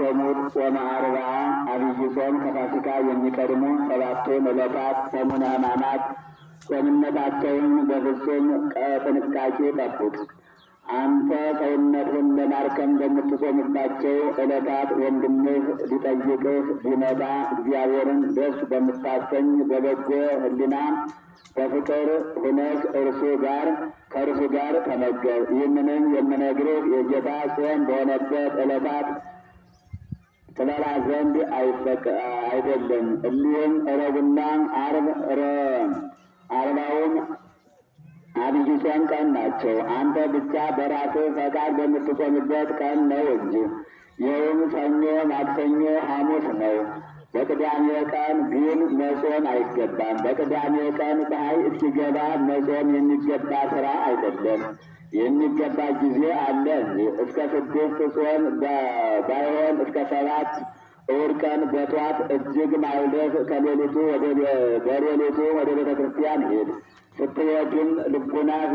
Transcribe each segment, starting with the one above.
የሚጾሙት ጾመ አርባ አብይ ጾም ከፋሲካ የሚቀድሙ ሰባቱን ዕለታት ሰሙነ ሕማማት ጾምነታቸውን በፍጹም ጥንቃቄ ጠብቅ። አንተ ሰውነትን ለማርከም በምትጾምባቸው ዕለታት ወንድምህ ሊጠይቅህ ቢመጣ እግዚአብሔርን ደስ በምታሰኝ በበጎ ሕሊና በፍቅር ሁነህ ከእርሱ ጋር ተመገብ። ይህንንም የምነግርህ የጌታ ጾም በሆነበት ዕለታት ትበላ ዘንድ አይደለም። እሊህም ረቡዕና ዓርብ አርባውም አብይ ጾም ቀን ናቸው። አንተ ብቻ በራስህ ፈቃድ በምትጾምበት ቀን ነው እንጂ። ይህም ሰኞ፣ ማክሰኞ፣ ሐሙስ ነው። በቅዳሜ ቀን ግን መጾም አይገባም። በቅዳሜ ቀን ፀሐይ እስኪገባ መጾም የሚገባ ሥራ አይደለም። የሚገባ ጊዜ አለ እንጂ እስከ 6 ጾም ባይሆን እስከ 7 እሑድ ቀን በጧት እጅግ ማልደህ በሌሊቱ ወደ ቤተ ክርስቲያን ሄድ። ስትሄድም ልቡናህ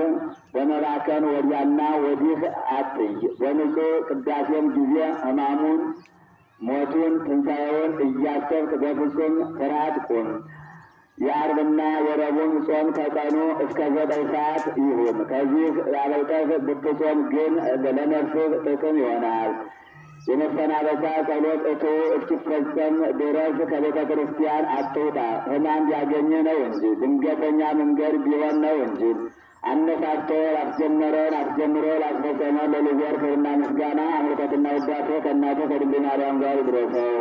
በመባከን ወዲያና ወዲህ አትይ። በንጹሕ ቅዳሴም ጊዜ ሕማሙን፣ ሞቱን፣ ትንሣኤውን እያሰብክ በፍጹም ፍርሃት ቁም። የዓርብና የረቡዕ ጾም ከቀኑ እስከ 9 ሰዓት ይሁን። ከዚህ ያበልጠህ ብትጾም ግን ለነፍስህ ጥቅም ይሆናል። የመሰናበቻ ጸሎት እስኪፈጸም ድረስ ከቤተ ክርስቲያን አትውጣ። ሕማም ቢያገኝ ነው እንጂ ድንገተኛ መንገድ ቢሆን ነው እንጂ። አነሳስቶ አስጀምሮ ላስፈጸመ ለእግዚአብሔር ክብርና ምስጋና አምልኮትና ውዳሴ ከእናቱ ከድንግል ማርያም ጋር ይድረሰው።